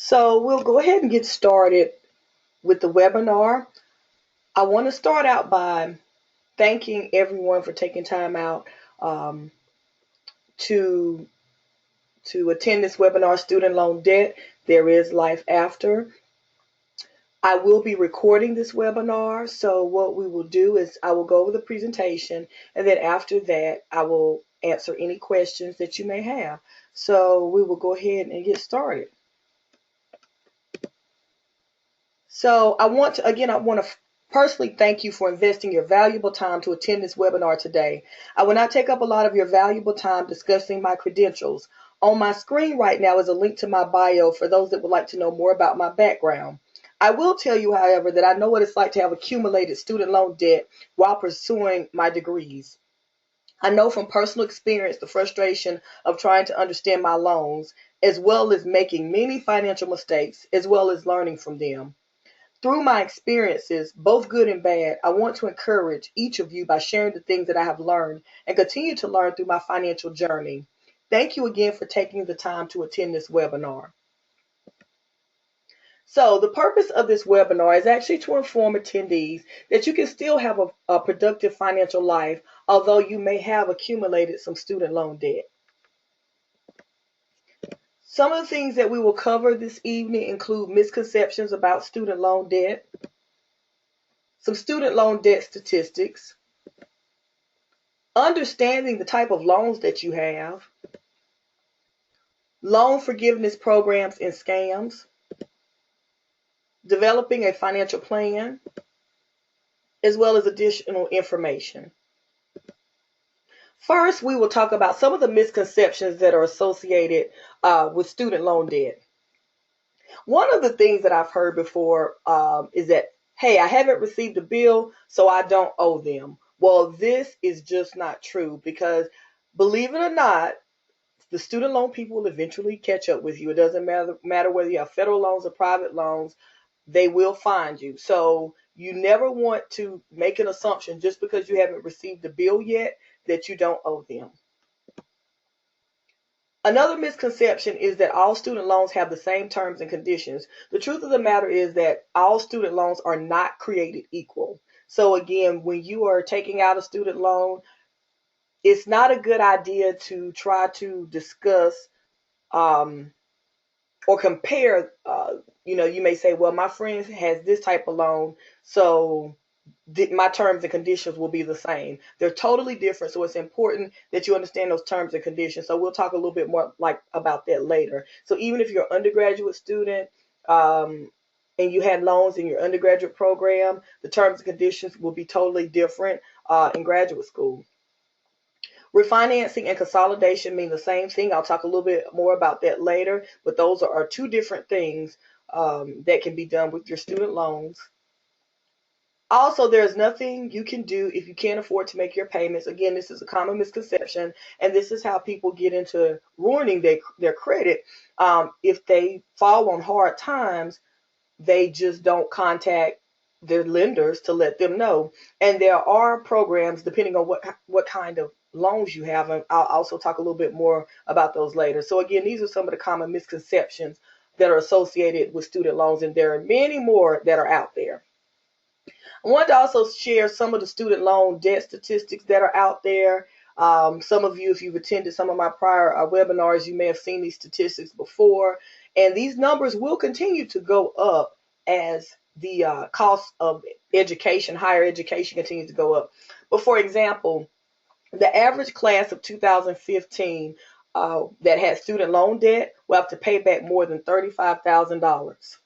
So we'll go ahead and get started with the webinar. I want to start out by thanking everyone for taking time out um, to attend this webinar, Student Loan Debt, There is Life After. I will be recording this webinar, so what we will do is I will go over the presentation, and then after that, I will answer any questions that you may have. So we will go ahead and get started. So I want to personally thank you for investing your valuable time to attend this webinar today. I will not take up a lot of your valuable time discussing my credentials. On my screen right now is a link to my bio for those that would like to know more about my background. I will tell you, however, that I know what it's like to have accumulated student loan debt while pursuing my degrees. I know from personal experience the frustration of trying to understand my loans, as well as making many financial mistakes, as well as learning from them. Through my experiences, both good and bad, I want to encourage each of you by sharing the things that I have learned and continue to learn through my financial journey. Thank you again for taking the time to attend this webinar. So the purpose of this webinar is actually to inform attendees that you can still have a productive financial life, although you may have accumulated some student loan debt. Some of the things that we will cover this evening include misconceptions about student loan debt, some student loan debt statistics, understanding the type of loans that you have, loan forgiveness programs and scams, developing a financial plan, as well as additional information. First, we will talk about some of the misconceptions that are associated with student loan debt. One of the things that I've heard before is that, hey, I haven't received a bill, so I don't owe them. Well, this is just not true because, believe it or not, the student loan people will eventually catch up with you. It doesn't matter whether you have federal loans or private loans, they will find you. So you never want to make an assumption just because you haven't received the bill yet that you don't owe them. Another misconception is that all student loans have the same terms and conditions. The truth of the matter is that all student loans are not created equal. So again, when you are taking out a student loan, it's not a good idea to try to discuss um, or compare. You may say, well, my friend has this type of loan, so my terms and conditions will be the same. They're totally different, so it's important that you understand those terms and conditions. So we'll talk a little bit more about that later. So even if you're an undergraduate student and you had loans in your undergraduate program, the terms and conditions will be totally different in graduate school. Refinancing and consolidation mean the same thing. I'll talk a little bit more about that later, but those are two different things that can be done with your student loans. Also, there's nothing you can do if you can't afford to make your payments. Again, this is a common misconception, and this is how people get into ruining their credit. If they fall on hard times, they just don't contact their lenders to let them know. And there are programs depending on what kind of loans you have, and I'll also talk a little bit more about those later. So again, these are some of the common misconceptions that are associated with student loans, and there are many more that are out there. I wanted to also share some of the student loan debt statistics that are out there. Some of you, if you've attended some of my prior webinars, you may have seen these statistics before. And these numbers will continue to go up as the cost of education, higher education, continues to go up. But for example, the average class of 2015 that had student loan debt will have to pay back more than $35,000.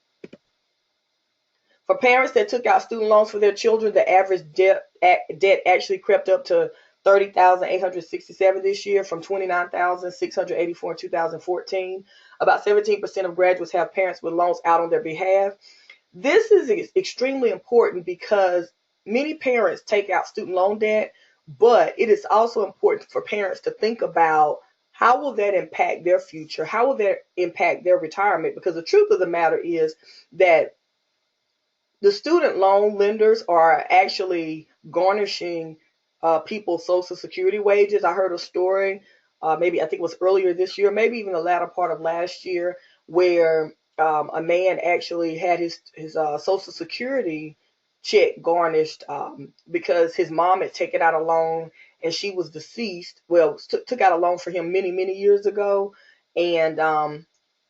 For parents that took out student loans for their children, the average debt actually crept up to 30,867 this year from 29,684 in 2014. About 17% of graduates have parents with loans out on their behalf. This is extremely important because many parents take out student loan debt, but it is also important for parents to think about how will that impact their future? How will that impact their retirement? Because the truth of the matter is that the student loan lenders are actually garnishing people's Social Security wages. I heard a story, maybe I think it was earlier this year, maybe even the latter part of last year, where a man actually had his Social Security check garnished because his mom had taken out a loan and she was deceased. Well, took out a loan for him many years ago, and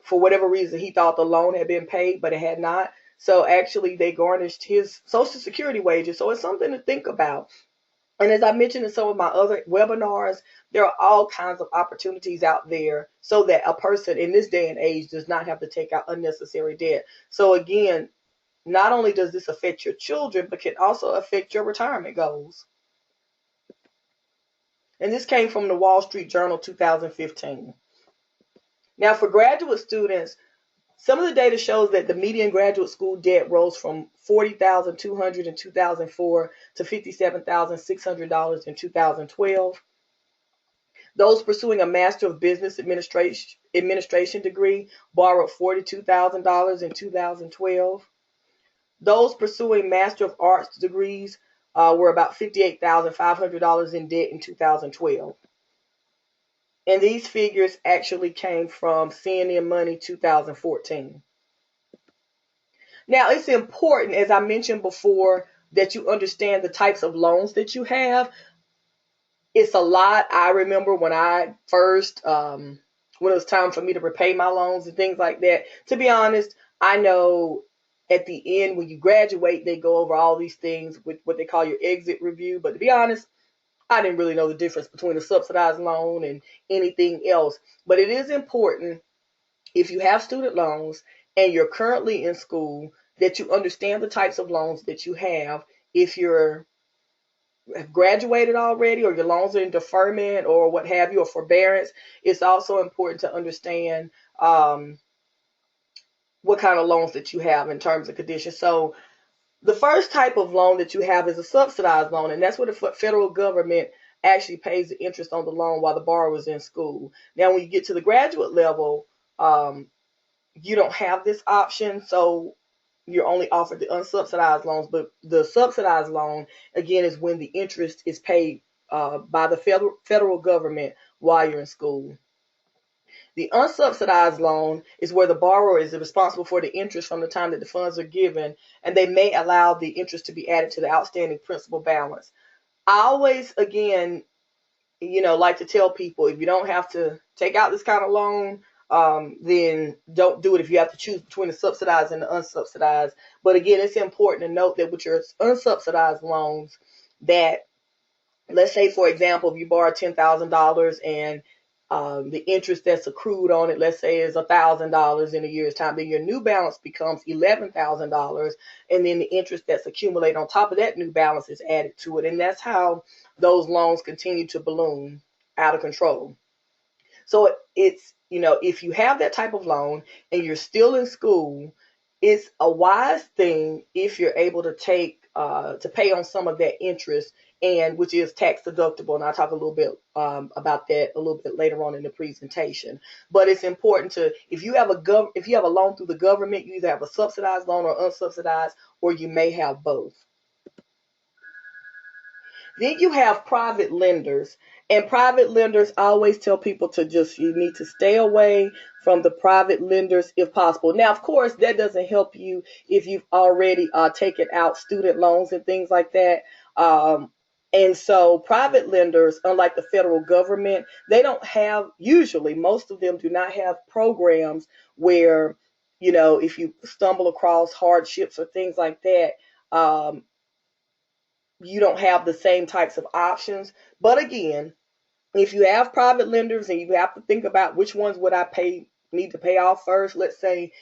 for whatever reason he thought the loan had been paid, but it had not. So actually, they garnished his Social Security wages. So it's something to think about. And as I mentioned in some of my other webinars, there are all kinds of opportunities out there so that a person in this day and age does not have to take out unnecessary debt. So again, not only does this affect your children, but can also affect your retirement goals. And this came from the Wall Street Journal 2015. Now, for graduate students, some of the data shows that the median graduate school debt rose from $40,200 in 2004 to $57,600 in 2012. Those pursuing a Master of Business Administration degree borrowed $42,000 in 2012. Those pursuing Master of Arts degrees were about $58,500 in debt in 2012. And these figures actually came from CNN Money 2014. Now, it's important, as I mentioned before, that you understand the types of loans that you have. It's a lot. I remember when I first, when it was time for me to repay my loans and things like that. To be honest, I know at the end when you graduate, they go over all these things with what they call your exit review. But to be honest, I didn't really know the difference between a subsidized loan and anything else. But it is important, if you have student loans and you're currently in school, that you understand the types of loans that you have. If you're have graduated already or your loans are in deferment or what have you, or forbearance, it's also important to understand what kind of loans that you have in terms of conditions. So the first type of loan that you have is a subsidized loan, and that's where the federal government actually pays the interest on the loan while the borrower is in school. Now, when you get to the graduate level, you don't have this option, so you're only offered the unsubsidized loans. But the subsidized loan, again, is when the interest is paid by the federal government while you're in school. The unsubsidized loan is where the borrower is responsible for the interest from the time that the funds are given, and they may allow the interest to be added to the outstanding principal balance. I always, again, like to tell people, if you don't have to take out this kind of loan, then don't do it if you have to choose between the subsidized and the unsubsidized. But again, it's important to note that with your unsubsidized loans, that let's say, for example, if you borrow $10,000 and the interest that's accrued on it, let's say, is $1,000 in a year's time, then your new balance becomes $11,000, and then the interest that's accumulated on top of that new balance is added to it, and that's how those loans continue to balloon out of control. So it's, if you have that type of loan and you're still in school, it's a wise thing if you're able to to pay on some of that interest, and which is tax deductible. And I'll talk a little bit about that a little bit later on in the presentation. But it's important to, if you have a loan through the government, you either have a subsidized loan or unsubsidized, or you may have both. Then you have private lenders, and private lenders, I always tell people you need to stay away from the private lenders if possible. Now, of course, that doesn't help you if you've already taken out student loans and things like that. And so private lenders, unlike the federal government, they don't have, usually, most of them do not have programs where, if you stumble across hardships or things like that, you don't have the same types of options. But again, if you have private lenders and you have to think about which ones would I need to pay off first, let's say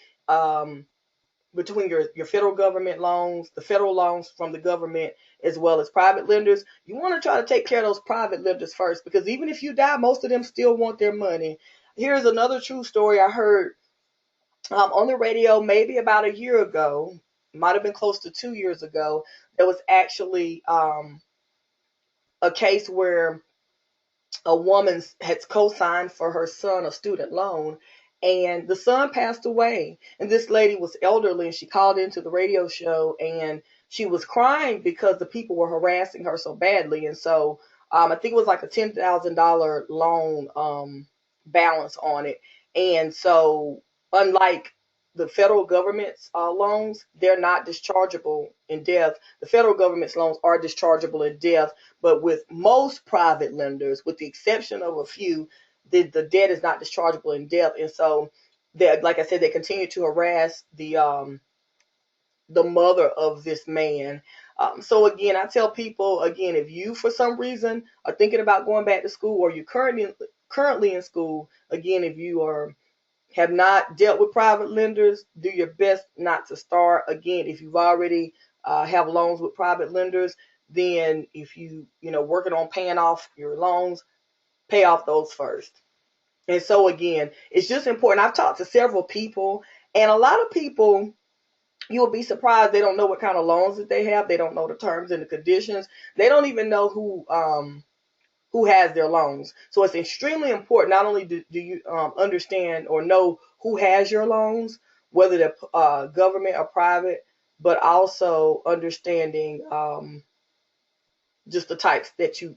between your federal government loans, the federal loans from the government, as well as private lenders, you want to try to take care of those private lenders first, because even if you die, most of them still want their money. Here's another true story I heard on the radio maybe about a year ago, might have been close to 2 years ago. There was actually a case where a woman had co-signed for her son a student loan, and the son passed away, and this lady was elderly, and she called into the radio show, and she was crying because the people were harassing her so badly. And so I think it was like a $10,000 loan balance on it. And so unlike the federal government's loans, they're not dischargeable in death. The federal government's loans are dischargeable in death, but with most private lenders, with the exception of a few, the debt is not dischargeable in death. And so, like I said, they continue to harass the mother of this man. So again, I tell people again, if you for some reason are thinking about going back to school, or you're currently in school, again, if you have not dealt with private lenders, do your best not to start. Again, if you've already have loans with private lenders, then if working on paying off your loans, pay off those first. And so again, it's just important. I've talked to several people, and a lot of people, you will be surprised, they don't know what kind of loans that they have. They don't know the terms and the conditions. They don't even know who has their loans. So it's extremely important. Not only do you understand or know who has your loans, whether they're government or private, but also understanding just the types that you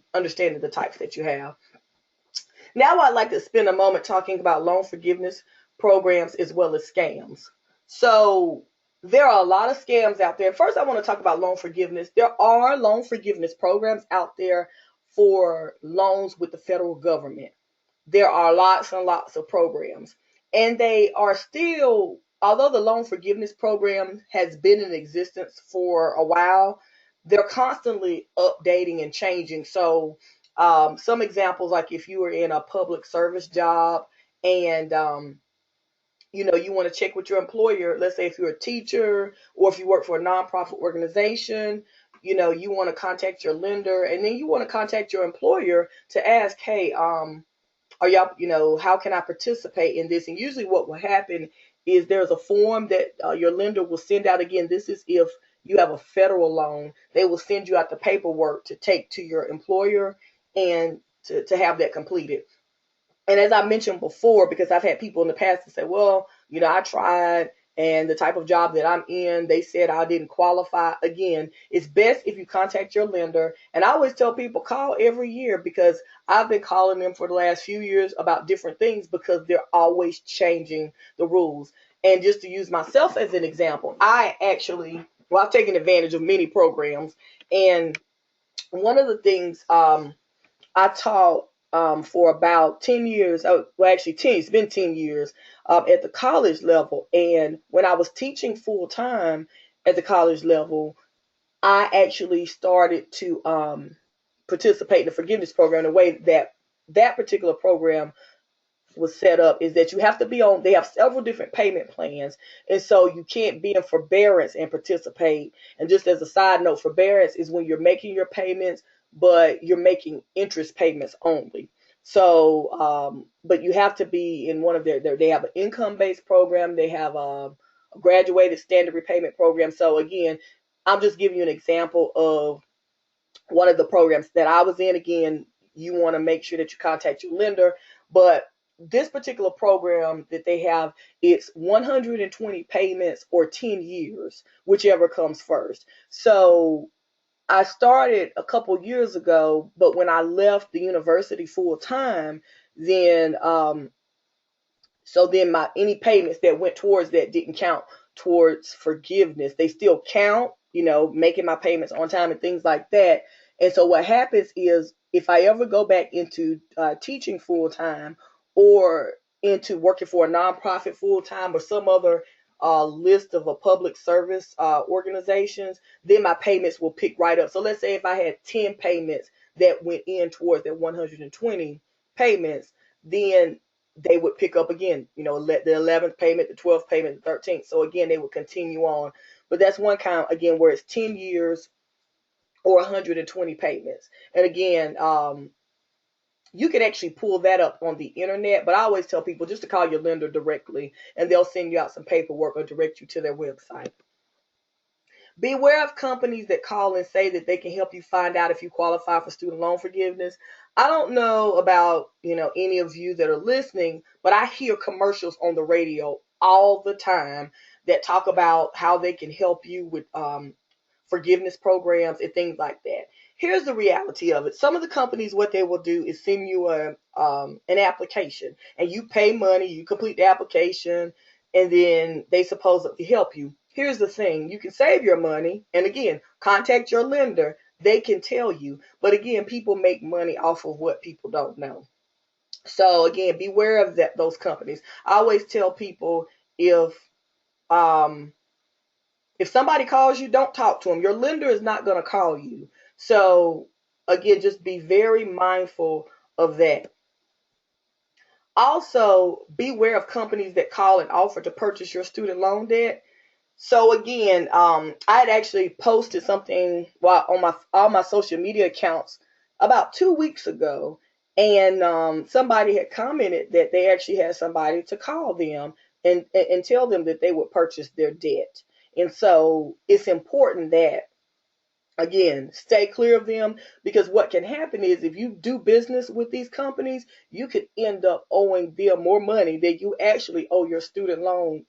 have. Now I'd like to spend a moment talking about loan forgiveness programs as well as scams. So there are a lot of scams out there. First, I want to talk about loan forgiveness. There are loan forgiveness programs out there for loans with the federal government. There are lots and lots of programs. And they are still, although the loan forgiveness program has been in existence for a while, they're constantly updating and changing. So some examples, like if you were in a public service job and you want to check with your employer, let's say if you're a teacher or if you work for a nonprofit organization, you want to contact your lender, and then you want to contact your employer to ask, hey, are y'all, how can I participate in this? And usually what will happen is there's a form that your lender will send out. Again, this is if you have a federal loan. They will send you out the paperwork to take to your employer and to have that completed. And as I mentioned before, because I've had people in the past that say, well, I tried, and the type of job that I'm in, they said I didn't qualify. Again, it's best if you contact your lender. And I always tell people, call every year, because I've been calling them for the last few years about different things, because they're always changing the rules. And just to use myself as an example, I've taken advantage of many programs. And one of the things I taught for about 10 years. Well, actually, it's been 10 years at the college level. And when I was teaching full time at the college level, I actually started to participate in the forgiveness program. The way that particular program was set up is that you have to be on, they have several different payment plans. And so you can't be in forbearance and participate. And just as a side note, forbearance is when you're making your payments, but you're making interest payments only. So, but you have to be in one of they have an income-based program. They have a graduated standard repayment program. So again, I'm just giving you an example of one of the programs that I was in. Again, you want to make sure that you contact your lender, but this particular program that they have, it's 120 payments or 10 years, whichever comes first. So I started a couple years ago, but when I left the university full time, then my any payments that went towards that didn't count towards forgiveness. They still count, making my payments on time and things like that. And so what happens is, if I ever go back into teaching full time, or into working for a nonprofit full time, or some other list of a public service organizations, then my payments will pick right up. So let's say if I had 10 payments that went in towards that 120 payments, then they would pick up again, let the 11th payment, the 12th payment, the 13th. So again, they would continue on. But that's one kind, again, where it's 10 years or 120 payments. And again, you can actually pull that up on the internet, but I always tell people just to call your lender directly, and they'll send you out some paperwork or direct you to their website. Beware of companies that call and say that they can help you find out if you qualify for student loan forgiveness. I don't know about, any of you that are listening, but I hear commercials on the radio all the time that talk about how they can help you with forgiveness programs and things like that. Here's the reality of it. Some of the companies, what they will do is send you an application, and you pay money, you complete the application, and then they supposedly help you. Here's the thing, you can save your money, and again, contact your lender. They can tell you. But again, people make money off of what people don't know. So again, beware of those companies. I always tell people, if um if somebody calls you, don't talk to them. Your lender is not going to call you. So again, just be very mindful of that. Also, beware of companies that call and offer to purchase your student loan debt. So again, I had actually posted something on my all my social media accounts about 2 weeks ago, and somebody had commented that they actually had somebody to call them and tell them that they would purchase their debt. And so it's important that, again, stay clear of them, because what can happen is, if you do business with these companies, you could end up owing them more money than you actually owe your student loan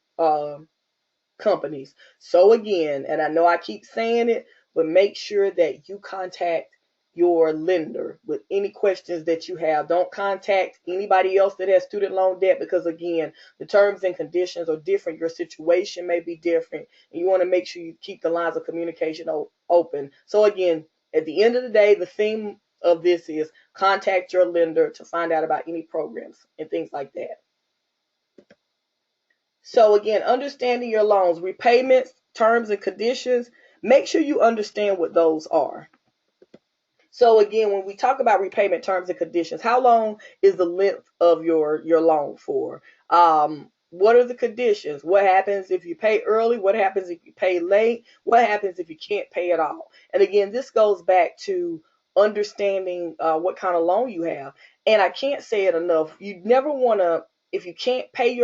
companies. So again, and I know I keep saying it, but make sure that you contact your lender with any questions that you have. Don't contact anybody else that has student loan debt, because again, the terms and conditions are different. Your situation may be different, and you want to make sure you keep the lines of communication open. So again, at the end of the day, the theme of this is contact your lender to find out about any programs and things like that. So again, understanding your loans, repayments, terms and conditions, make sure you understand what those are. So again, when we talk about repayment terms and conditions, how long is the length of your loan for? What are the conditions? What happens if you pay early? What happens if you pay late? What happens if you can't pay at all? And again, this goes back to understanding what kind of loan you have. And I can't say it enough. You never want to, if you can't pay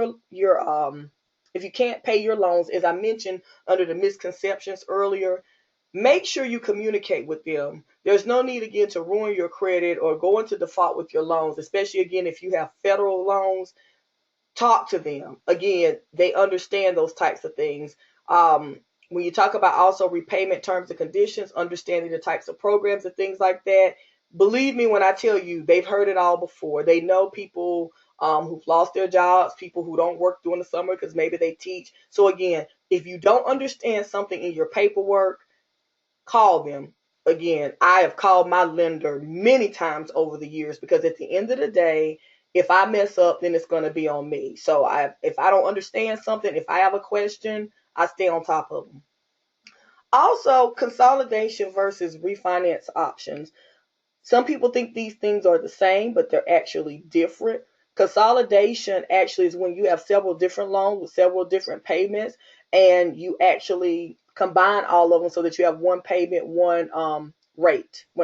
if you can't pay your loans, as I mentioned under the misconceptions earlier, make sure you communicate with them. There's no need again to ruin your credit or go into default with your loans, especially again if you have federal loans. Talk to them. Again, they understand those types of things. When you talk about also repayment terms and conditions, understanding the types of programs and things like that, believe me when I tell you, they've heard it all before. They know people who've lost their jobs, people who don't work during the summer because maybe they teach. So again, if you don't understand something in your paperwork, call them. Again, I have called my lender many times over the years, because at the end of the day, if I mess up, then it's going to be on me. So if I don't understand something, if I have a question, I stay on top of them. Also, consolidation versus refinance options. Some people think these things are the same, but they're actually different. Consolidation actually is when you have several different loans with several different payments, and you actually combine all of them so that you have one payment, one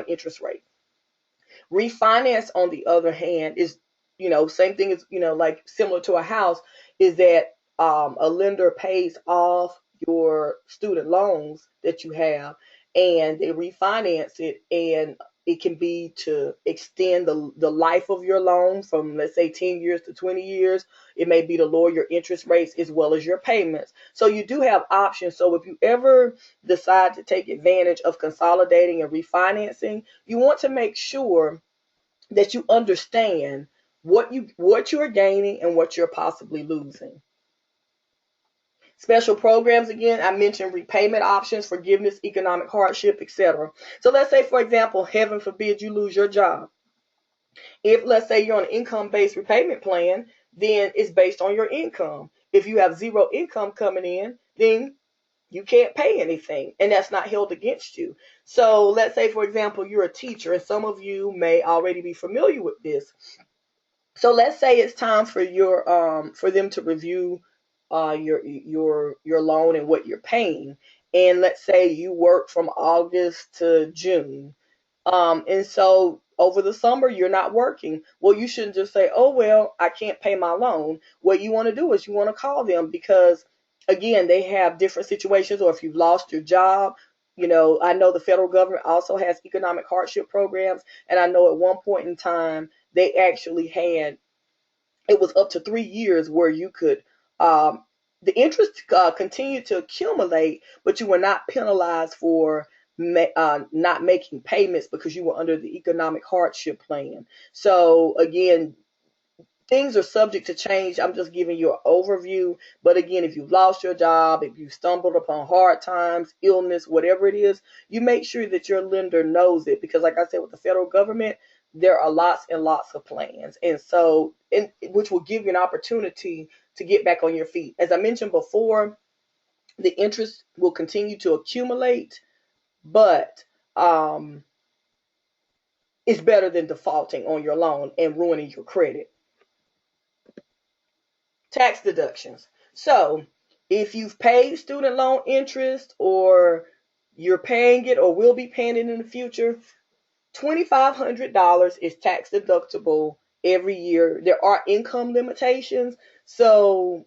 interest rate. Refinance, on the other hand, is, same thing as, like similar to a house, is that a lender pays off your student loans that you have, and they refinance it, and it can be to extend the life of your loan from, let's say, 10 years to 20 years. It may be to lower your interest rates as well as your payments. So you do have options. So if you ever decide to take advantage of consolidating and refinancing, you want to make sure that you understand what you are gaining and what you're possibly losing. Special programs, again, I mentioned repayment options, forgiveness, economic hardship, etc. So let's say, for example, heaven forbid you lose your job. If, let's say, you're on an income-based repayment plan, then it's based on your income. If you have zero income coming in, then you can't pay anything, and that's not held against you. So let's say, for example, you're a teacher, and some of you may already be familiar with this. So let's say it's time for them to review your loan and what you're paying. And let's say you work from August to June. And so over the summer you're not working. Well, you shouldn't just say, "Oh well, I can't pay my loan." What you want to do is you want to call them, because again, they have different situations, or if you've lost your job. I know the federal government also has economic hardship programs, and I know at one point in time they actually had, it was up to 3 years where you could, the interest continued to accumulate, but you were not penalized for not making payments because you were under the economic hardship plan. So again, things are subject to change. I'm just giving you an overview. But again, if you've lost your job, if you stumbled upon hard times, illness, whatever it is, you make sure that your lender knows it. Because like I said, with the federal government, there are lots and lots of plans. And so, which will give you an opportunity to get back on your feet. As I mentioned before, the interest will continue to accumulate, but um, it's better than defaulting on your loan and ruining your credit. Tax deductions. So if you've paid student loan interest or you're paying it or will be paying it in the future, $2,500 is tax deductible every year. There are income limitations. So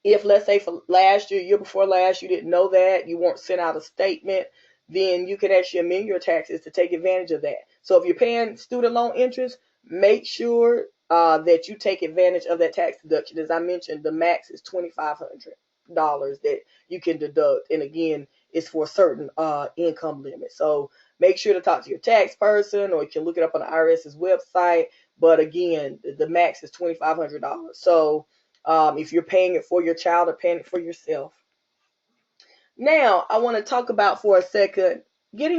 if, let's say, for last year before last, you didn't know that, you weren't sent out a statement, then you can actually amend your taxes to take advantage of that. So if you're paying student loan interest, make sure that you take advantage of that tax deduction. As I mentioned, the max is $2,500 that you can deduct, and again, it's for a certain income limit. So make sure to talk to your tax person, or you can look it up on the IRS's website. But again, the max is $2,500. So if you're paying it for your child or paying it for yourself. Now, I want to talk about for a second get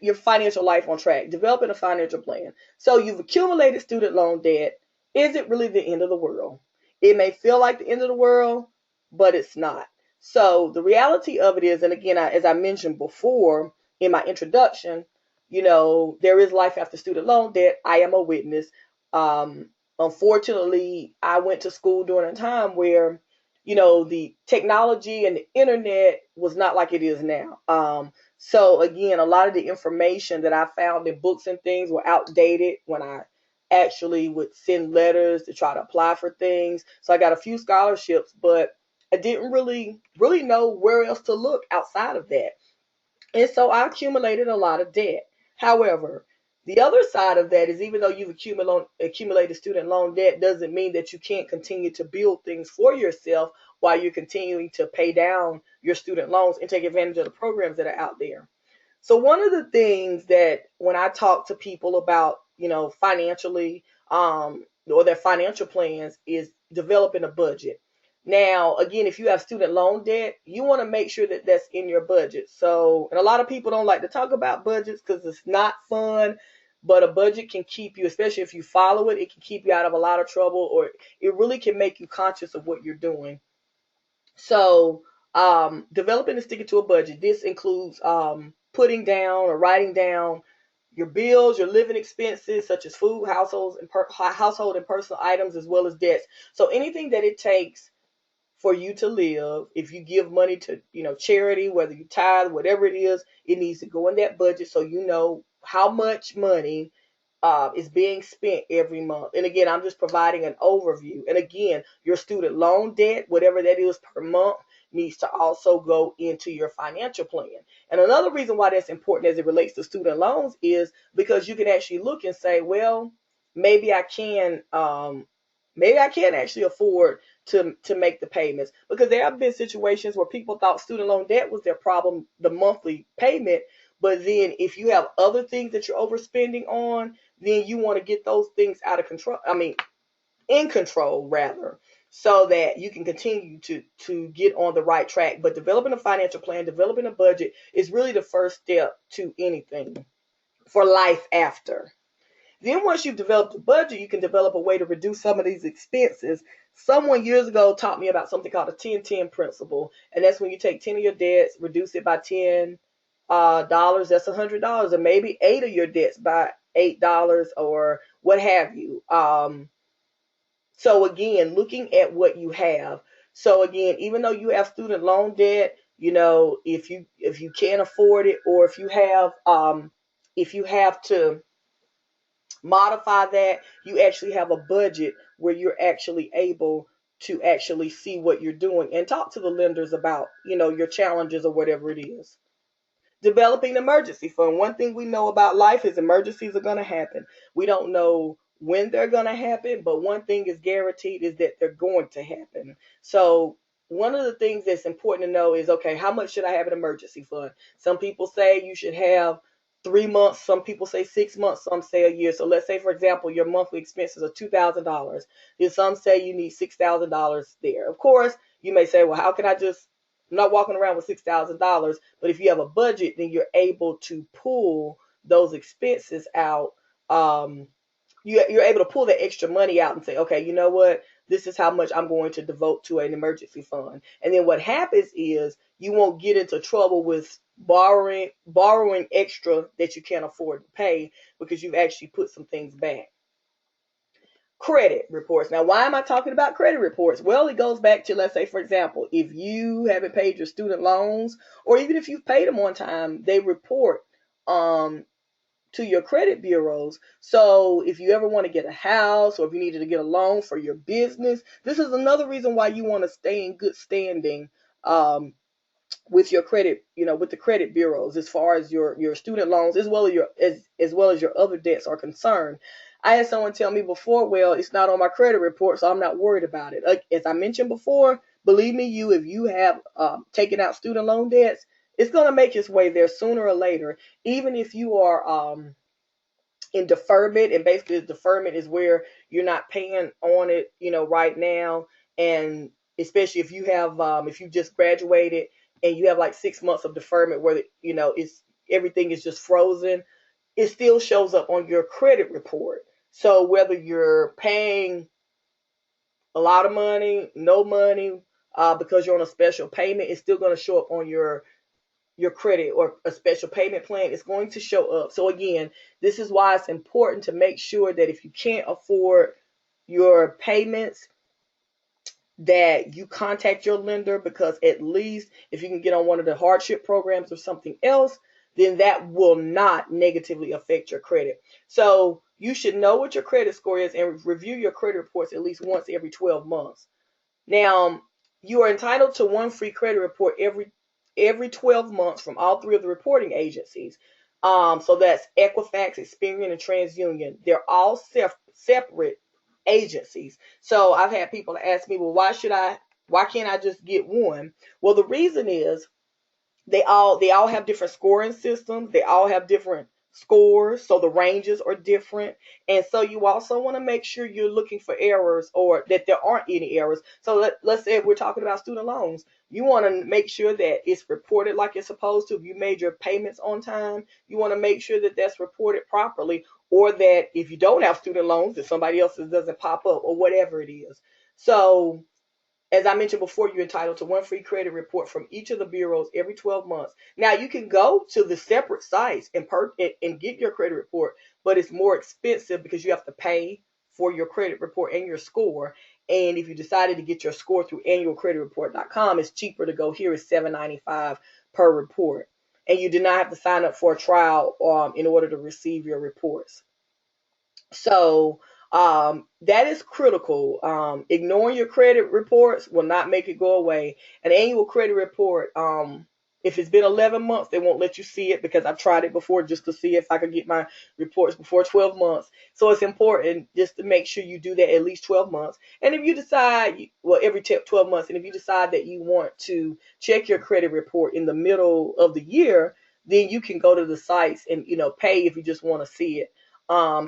your financial life on track, developing a financial plan. So you've accumulated student loan debt. Is it really the end of the world? It may feel like the end of the world, but it's not. So the reality of it is, and again, as I mentioned before in my introduction, there is life after student loan debt. I am a witness. Unfortunately, I went to school during a time where the technology and the internet was not like it is now. So again, a lot of the information that I found in books and things were outdated when I actually would send letters to try to apply for things. So I got a few scholarships, but I didn't really know where else to look outside of that. And so I accumulated a lot of debt. However, the other side of that is, even though you've accumulated student loan debt, doesn't mean that you can't continue to build things for yourself while you're continuing to pay down your student loans and take advantage of the programs that are out there. So one of the things that when I talk to people about, financially, or their financial plans, is developing a budget. Now, again, if you have student loan debt, you want to make sure that that's in your budget. So, and a lot of people don't like to talk about budgets because it's not fun, but a budget can keep you, especially if you follow it, it can keep you out of a lot of trouble, or it really can make you conscious of what you're doing. So, developing and sticking to a budget. This includes putting down or writing down your bills, your living expenses, such as food, household and personal items, as well as debts. So anything that it takes for you to live. If you give money to, charity, whether you tithe, whatever it is, it needs to go in that budget so you know how much money is being spent every month. And again, I'm just providing an overview. And again, your student loan debt, whatever that is per month, needs to also go into your financial plan. And another reason why that's important as it relates to student loans is because you can actually look and say, well, maybe I can, maybe I can actually afford to make the payments, because there have been situations where people thought student loan debt was their problem, the monthly payment. But then if you have other things that you're overspending on, then you want to get those things out of control. I mean, in control rather, so that you can continue to get on the right track. But developing a financial plan, developing a budget is really the first step to anything for life after. Then once you've developed a budget, you can develop a way to reduce some of these expenses. Someone years ago taught me about something called a 10-10 principle, and that's when you take 10 of your debts, reduce it by $10, that's $100, or maybe 8 of your debts by $8 or what have you. So again, looking at what you have. So again, even though you have student loan debt, if you can't afford it, or if you have to modify that, you actually have a budget where you're actually able to actually see what you're doing and talk to the lenders about, your challenges or whatever it is. Developing an emergency fund. One thing we know about life is emergencies are going to happen. We don't know when they're going to happen, but one thing is guaranteed is that they're going to happen. So one of the things that's important to know is, okay, how much should I have an emergency fund? Some people say you should have 3 months, some people say 6 months, some say a year. So let's say, for example, your monthly expenses are $2,000. Then some say you need $6,000 there. Of course, you may say, well, how can I just, I'm not walking around with $6,000. But if you have a budget, then you're able to pull those expenses out. Um, you're able to pull that extra money out and say, okay, you know what? This is how much I'm going to devote to an emergency fund. And then what happens is you won't get into trouble with borrowing extra that you can't afford to pay because you've actually put some things back. Credit reports. Now, why am I talking about credit reports? Well, it goes back to, let's say, for example, if you haven't paid your student loans, or even if you've paid them on time, they report um, to your credit bureaus. So if you ever want to get a house, or if you needed to get a loan for your business, this is another reason why you want to stay in good standing with your credit, with the credit bureaus, as far as your student loans, as well as your other debts are concerned. I had someone tell me before, well, it's not on my credit report, so I'm not worried about it. Like, as I mentioned before, believe me, if you have taken out student loan debts, it's going to make its way there sooner or later. Even if you are in deferment, and basically deferment is where you're not paying on it, right now. And especially if you have, if you just graduated and you have like 6 months of deferment where, it's everything is just frozen, it still shows up on your credit report. So whether you're paying a lot of money, no money, because you're on a special payment, it's still going to show up on your credit, or a special payment plan is going to show up. So again, this is why it's important to make sure that if you can't afford your payments, that you contact your lender, because at least if you can get on one of the hardship programs or something else, then that will not negatively affect your credit. So you should know what your credit score is and review your credit reports at least once every 12 months. Now, you are entitled to one free credit report every 12 months from all three of the reporting agencies. So that's Equifax, Experian, and TransUnion. They're all separate agencies. So I've had people ask me, well, why can't I just get one? Well, the reason is they all have different scoring systems. They all have different scores, so the ranges are different. And so you also want to make sure you're looking for errors, or that there aren't any errors. So let's say if we're talking about student loans, you want to make sure that it's reported like it's supposed to. If you made your payments on time, you want to make sure that that's reported properly, or that if you don't have student loans, that somebody else's doesn't pop up, or whatever it is. So as I mentioned before, you're entitled to one free credit report from each of the bureaus every 12 months. Now, you can go to the separate sites and get your credit report, but it's more expensive because you have to pay for your credit report and your score. And if you decided to get your score through annualcreditreport.com, it's cheaper to go here. It's $7.95 per report. And you do not have to sign up for a trial in order to receive your reports. So that is critical. Ignoring your credit reports will not make it go away. An annual credit report, if it's been 11 months, they won't let you see it, because I've tried it before just to see if I could get my reports before 12 months. So it's important just to make sure you do that at least 12 months. And if you decide, well, every 12 months, and if you decide that you want to check your credit report in the middle of the year, then you can go to the sites and, pay if you just want to see it.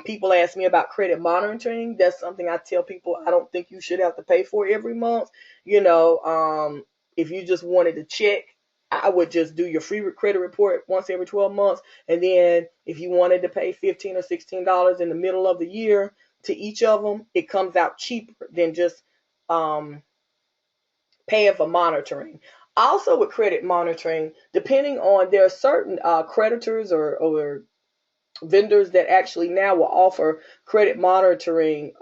People ask me about credit monitoring. That's something I tell people I don't think you should have to pay for every month. If you just wanted to check, I would just do your free credit report once every 12 months. And then if you wanted to pay $15 or $16 in the middle of the year to each of them, it comes out cheaper than just paying for monitoring. Also with credit monitoring, depending on, there are certain creditors or vendors that actually now will offer credit monitoring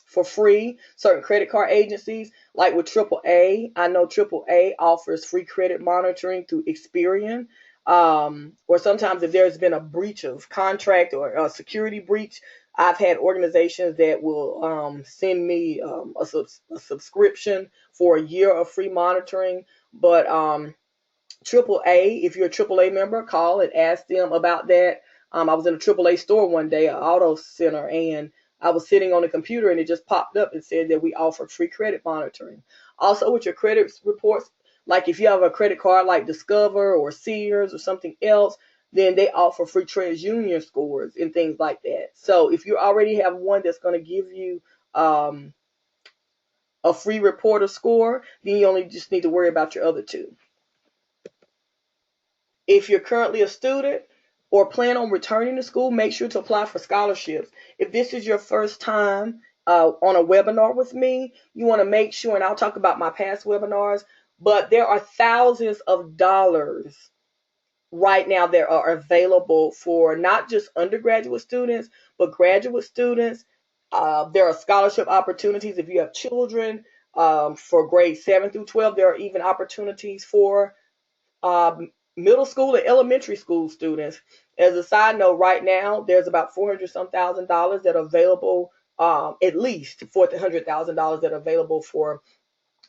for free. Certain credit card agencies, like with AAA, I know AAA offers free credit monitoring through Experian. Or sometimes if there's been a breach of contract or a security breach, I've had organizations that will send me a subscription for a year of free monitoring. But AAA, if you're a AAA member, call and ask them about that. I was in a AAA store one day, an auto center, and I was sitting on the computer and it just popped up and said that we offer free credit monitoring. Also, with your credit reports, like if you have a credit card like Discover or Sears or something else, then they offer free TransUnion scores and things like that. So if you already have one that's going to give you a free reporter score, then you only just need to worry about your other two. If you're currently a student or plan on returning to school, make sure to apply for scholarships. If this is your first time on a webinar with me, you want to make sure, and I'll talk about my past webinars, but there are thousands of dollars right now that are available for not just undergraduate students, but graduate students. There are scholarship opportunities if you have children. For grades 7 through 12, there are even opportunities for middle school and elementary school students. As a side note, right now there's about 400 some thousand dollars that are available, at least $400,000 that are available for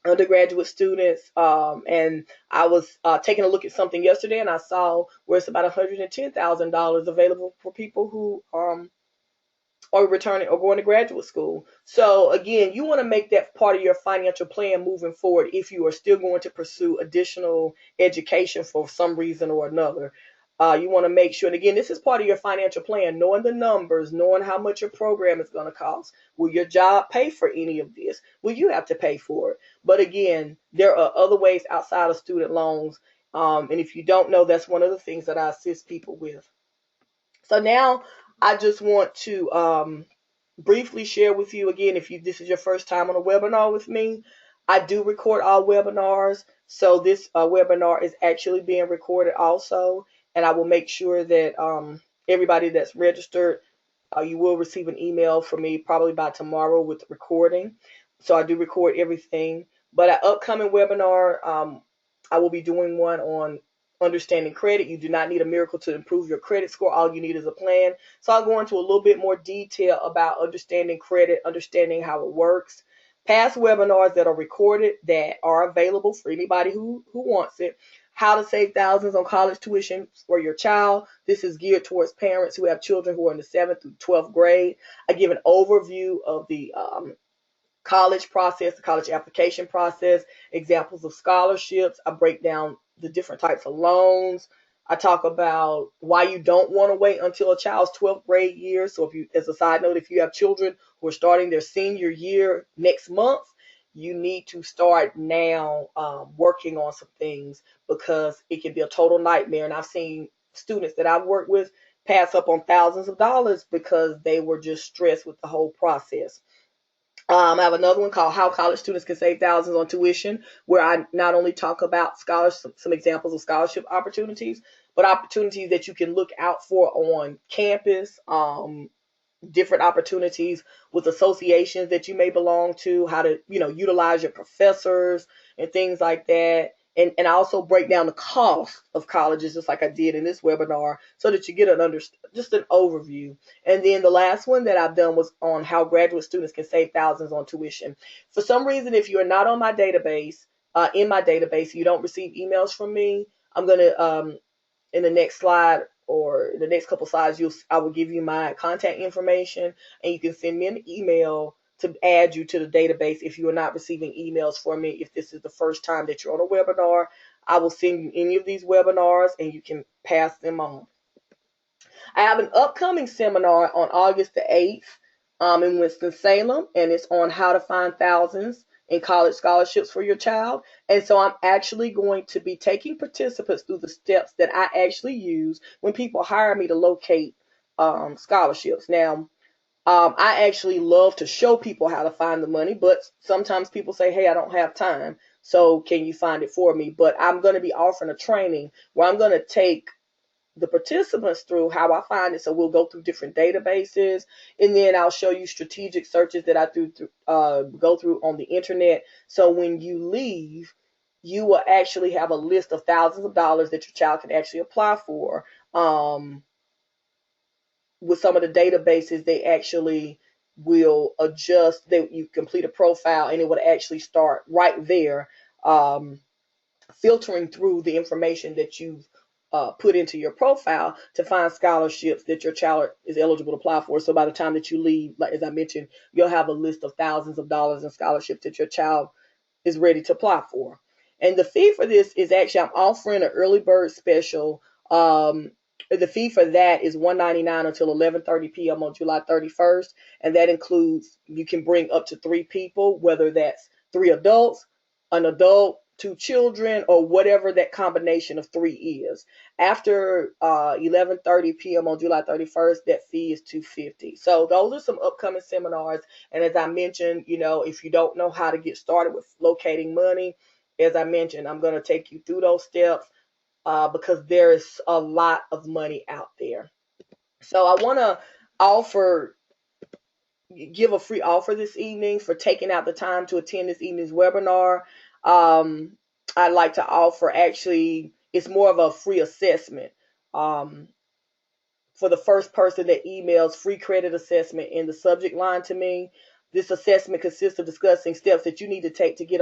undergraduate students. And I was taking a look at something yesterday, and I saw where it's about $110,000 available for people who or returning or going to graduate school. So again, you want to make that part of your financial plan moving forward if you are still going to pursue additional education for some reason or another. You want to make sure, and again, this is part of your financial plan, knowing the numbers, knowing how much your program is going to cost. Will your job pay for any of this? Will you have to pay for it? But again, there are other ways outside of student loans. And if you don't know, that's one of the things that I assist people with. So now I just want to briefly share with you again, if this is your first time on a webinar with me, I do record all webinars. So this webinar is actually being recorded also, and I will make sure that everybody that's registered, you will receive an email from me probably by tomorrow with the recording. So I do record everything. But an upcoming webinar, I will be doing one on understanding credit. You do not need a miracle to improve your credit score. All you need is a plan. So I'll go into a little bit more detail about understanding credit, understanding how it works. Past webinars that are recorded that are available for anybody who wants it. How to save thousands on college tuition for your child. This is geared towards parents who have children who are in the 7th through 12th grade. I give an overview of the college process, the college application process, examples of scholarships. I break down the different types of loans. I talk about why you don't want to wait until a child's 12th grade year. So if you, as a side note, if you have children who are starting their senior year next month, you need to start now working on some things, because it can be a total nightmare. And I've seen students that I've worked with pass up on thousands of dollars because they were just stressed with the whole process. I have another one called How College Students Can Save Thousands on Tuition, where I not only talk about some examples of scholarship opportunities, but opportunities that you can look out for on campus, different opportunities with associations that you may belong to, how to, utilize your professors and things like that. And I also break down the cost of colleges, just like I did in this webinar, so that you get just an overview. And then the last one that I've done was on how graduate students can save thousands on tuition. For some reason, if you're not on my database, in my database, you don't receive emails from me, I'm going to, in the next slide or the next couple slides, I will give you my contact information, and you can send me an email to add you to the database if you are not receiving emails from me. If this is the first time that you're on a webinar, I will send you any of these webinars and you can pass them on. I have an upcoming seminar on August the 8th in Winston-Salem, and it's on how to find thousands in college scholarships for your child. And so I'm actually going to be taking participants through the steps that I actually use when people hire me to locate scholarships. Now, I actually love to show people how to find the money, but sometimes people say, hey, I don't have time, so can you find it for me? But I'm going to be offering a training where I'm going to take the participants through how I find it. So we'll go through different databases, and then I'll show you strategic searches that I go through on the internet. So when you leave, you will actually have a list of thousands of dollars that your child can actually apply for. With some of the databases, they actually will adjust. You complete a profile, and it would actually start right there, filtering through the information that you've put into your profile to find scholarships that your child is eligible to apply for. So by the time that you leave, like as I mentioned, you'll have a list of thousands of dollars in scholarships that your child is ready to apply for. And the fee for this is actually, I'm offering an early bird special. The fee for that is $199 until 11:30 p.m. on July 31st, and that includes you can bring up to 3 people, whether that's 3 adults, an adult, 2 children, or whatever that combination of 3 is. After 11:30 p.m. on July 31st, that fee is $250. So those are some upcoming seminars. And as I mentioned, if you don't know how to get started with locating money, as I mentioned, I'm going to take you through those steps because there is a lot of money out there. So I want to offer, give a free offer this evening for taking out the time to attend this evening's webinar. Um, I'd like to offer, actually, it's more of a free assessment. Um, for the first person that emails free credit assessment in the subject line to me. This assessment consists of discussing steps that you need to take to get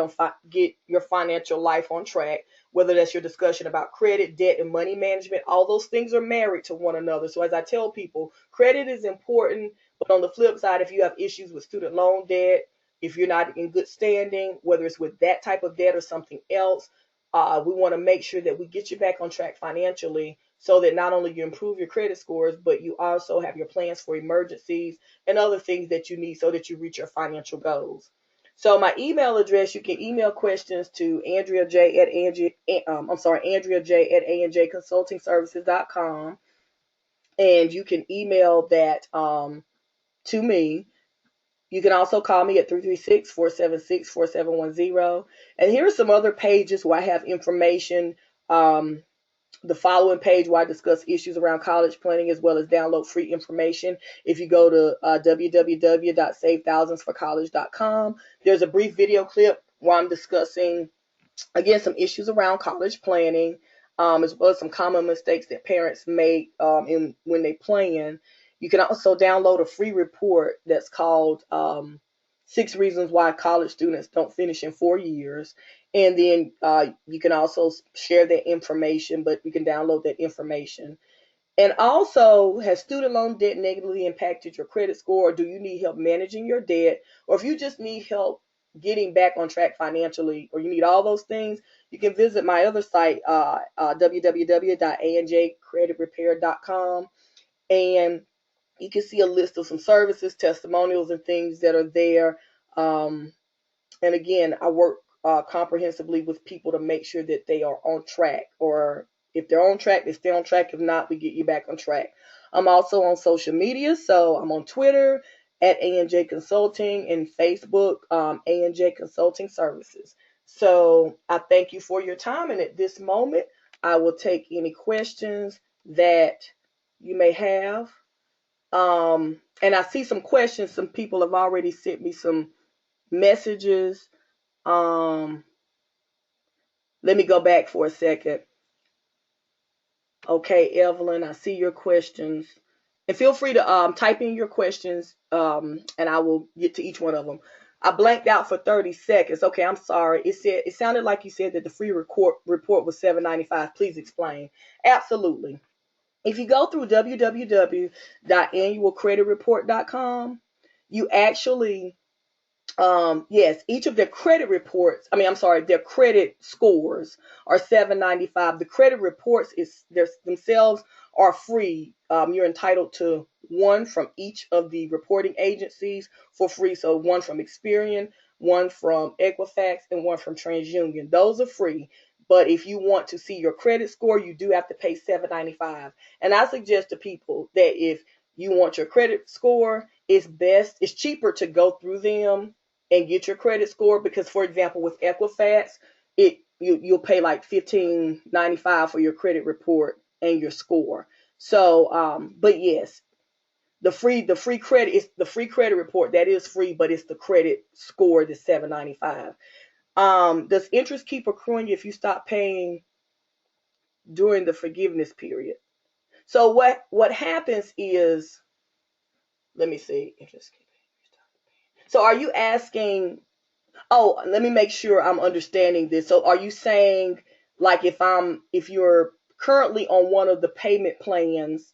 your financial life on track, whether that's your discussion about credit, debt, and money management. All those things are married to one another. So as I tell people, credit is important, but on the flip side, if you have issues with student loan debt, if you're not in good standing, whether it's with that type of debt or something else, we want to make sure that we get you back on track financially so that not only you improve your credit scores, but you also have your plans for emergencies and other things that you need so that you reach your financial goals. So my email address, you can email questions to Andrea J at Andrea J at anjconsultingservices.com, and you can email that to me. You can also call me at 336-476-4710. And here are some other pages where I have information. The following page where I discuss issues around college planning as well as download free information. If you go to www.savethousandforcollege.com, there's a brief video clip where I'm discussing, again, some issues around college planning, as well as some common mistakes that parents make when they plan. You can also download a free report that's called 6 Reasons Why College Students Don't Finish in 4 years. And then you can also share that information, but you can download that information. And also, has student loan debt negatively impacted your credit score? Or do you need help managing your debt? Or if you just need help getting back on track financially, or you need all those things, you can visit my other site, www.anjcreditrepair.com. And you can see a list of some services, testimonials, and things that are there. And again, I work comprehensively with people to make sure that they are on track, or if they're on track, they stay on track. If not, we get you back on track. I'm also on social media, so I'm on Twitter at ANJ Consulting and Facebook ANJ Consulting Services. So I thank you for your time, and at this moment, I will take any questions that you may have. And I see some questions. Some people have already sent me some messages. Um, Let me go back for a second. Okay, Evelyn, I see your questions. And feel free to type in your questions, and I will get to each one of them. I blanked out for 30 seconds. Okay, I'm sorry. It sounded like you said that the free report was $7.95. Please explain. Absolutely. If you go through www.annualcreditreport.com, you actually yes, each of their credit reports, their credit scores are $7.95. The credit reports themselves are free. You're entitled to one from each of the reporting agencies for free. So one from Experian, one from Equifax, and one from TransUnion. Those are free. But if you want to see your credit score, you do have to pay $7.95. And I suggest to people that if you want your credit score, it's cheaper to go through them and get your credit score, because, for example, with Equifax, you'll pay like $15.95 for your credit report and your score. So, but yes, the free credit is the free credit report. That is free, but it's the credit score that's $7.95. Does interest keep accruing if you stop paying during the forgiveness period? So what happens is, let me see, interest. So are you asking? Oh, let me make sure I'm understanding this. So are you saying, like, if you're currently on one of the payment plans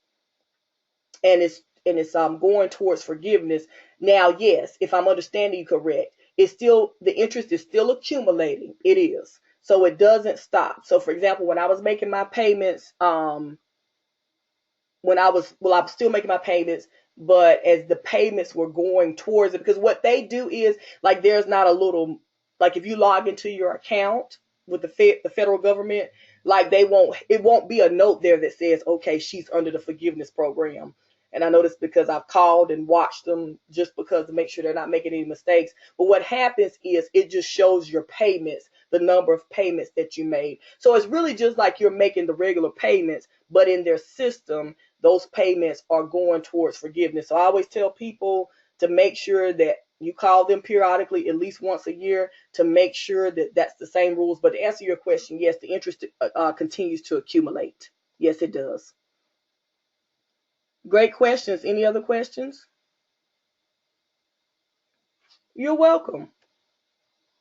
and it's going towards forgiveness, now, yes, if I'm understanding you correct, the interest is still accumulating. It is. So it doesn't stop. So for example, when I was making my payments when I was, well, I'm still making my payments, but as the payments were going towards it, because what they do is like there's not a little, like if you log into your account with the federal government, like it won't be a note there that says, okay, she's under the forgiveness program. And I know this because I've called and watched them just because to make sure they're not making any mistakes. But what happens is it just shows your payments, the number of payments that you made. So it's really just like you're making the regular payments, but in their system, those payments are going towards forgiveness. So I always tell people to make sure that you call them periodically, at least once a year, to make sure that that's the same rules. But to answer your question, yes, the interest continues to accumulate. Yes, it does. Great questions. Any other questions? You're welcome.